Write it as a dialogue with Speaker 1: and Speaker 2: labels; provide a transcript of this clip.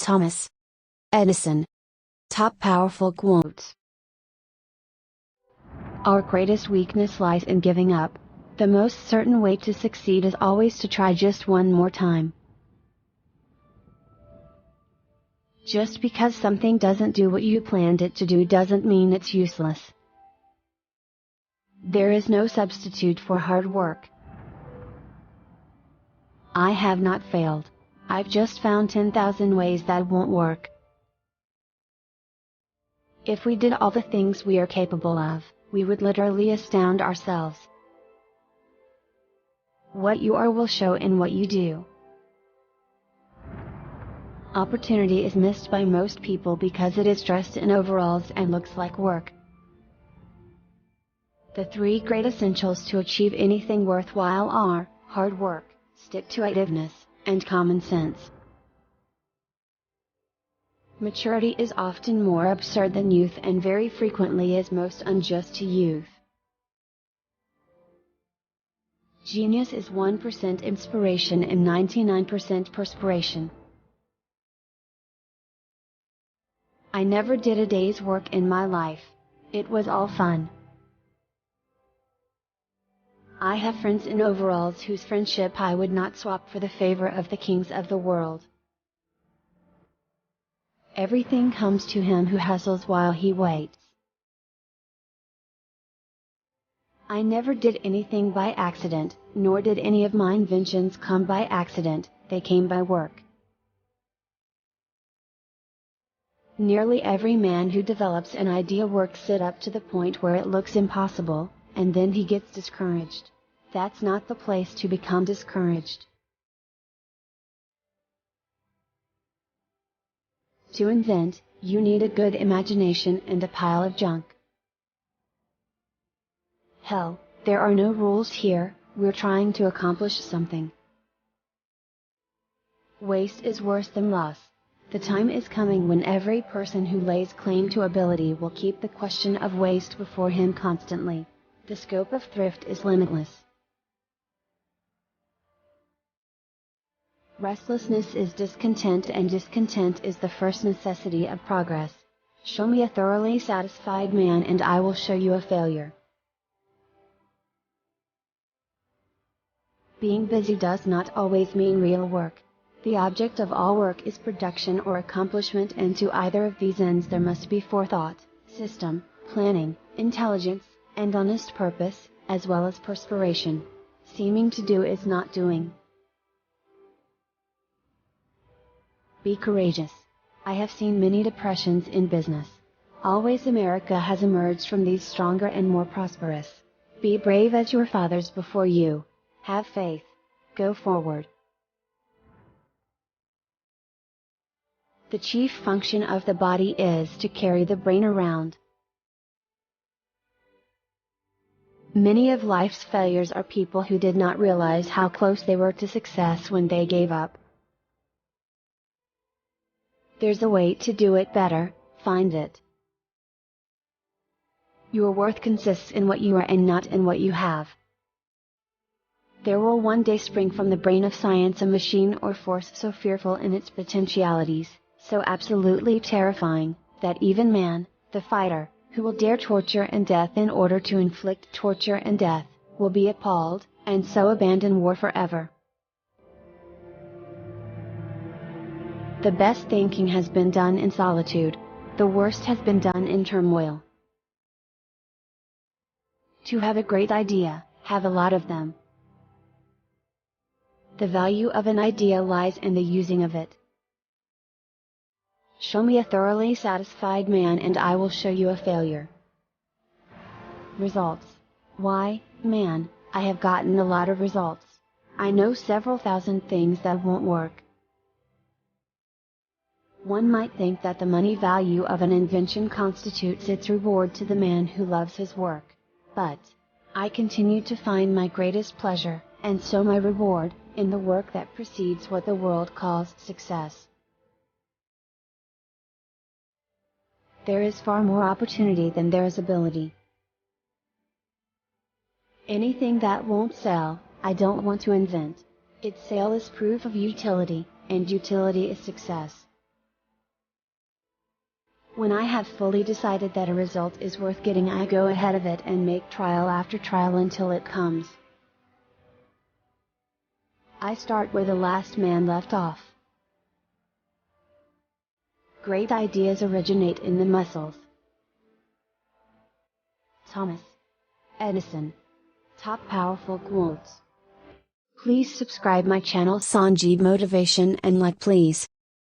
Speaker 1: Thomas Edison. Top powerful quotes. Our greatest weakness lies in giving up. The most certain way to succeed is always to try just one more time. Just because something doesn't do what you planned it to do doesn't mean it's useless. There is no substitute for hard work. I have not failed. I've just found 10,000 ways that won't work. If we did all the things we are capable of, we would literally astound ourselves. What you are will show in what you do. Opportunity is missed by most people because it is dressed in overalls and looks like work. The three great essentials to achieve anything worthwhile are hard work, stick-to-itiveness, and common sense. Maturity is often more absurd than youth and very frequently is most unjust to youth. Genius is 1% inspiration and 99% perspiration. I never did a day's work in my life. It was all fun. I have friends in overalls whose friendship I would not swap for the favor of the kings of the world. Everything comes to him who hustles while he waits. I never did anything by accident, nor did any of my inventions come by accident, they came by work. Nearly every man who develops an idea works it up to the point where it looks impossible, and then he gets discouraged. That's not the place to become discouraged. To invent, you need a good imagination and a pile of junk. Hell, there are no rules here, we're trying to accomplish something. Waste is worse than loss. The time is coming when every person who lays claim to ability will keep the question of waste before him constantly. The scope of thrift is limitless. Restlessness is discontent, and discontent is the first necessity of progress. Show me a thoroughly satisfied man and I will show you a failure. Being busy does not always mean real work. The object of all work is production or accomplishment, and to either of these ends there must be forethought, system, planning, intelligence, and honest purpose, as well as perspiration. Seeming to do is not doing. Be courageous. I have seen many depressions in business. Always America has emerged from these stronger and more prosperous. Be brave as your fathers before you. Have faith. Go forward. The chief function of the body is to carry the brain around. Many of life's failures are people who did not realize how close they were to success when they gave up. There's a way to do it better, find it. Your worth consists in what you are and not in what you have. There will one day spring from the brain of science a machine or force so fearful in its potentialities, so absolutely terrifying, that even man, the fighter, who will dare torture and death in order to inflict torture and death, will be appalled, and so abandon war forever. The best thinking has been done in solitude, the worst has been done in turmoil. To have a great idea, have a lot of them. The value of an idea lies in the using of it. Show me a thoroughly satisfied man and I will show you a failure. Results. Why, man, I have gotten a lot of results. I know several thousand things that won't work. One might think that the money value of an invention constitutes its reward to the man who loves his work. But I continue to find my greatest pleasure, and so my reward, in the work that precedes what the world calls success. There is far more opportunity than there is ability. Anything that won't sell, I don't want to invent. Its sale is proof of utility, and utility is success. When I have fully decided that a result is worth getting, I go ahead of it and make trial after trial until it comes. I start where the last man left off. Great ideas originate in the muscles. Thomas Edison. Top powerful quotes. Please subscribe my channel Sanjib Motivation and like please.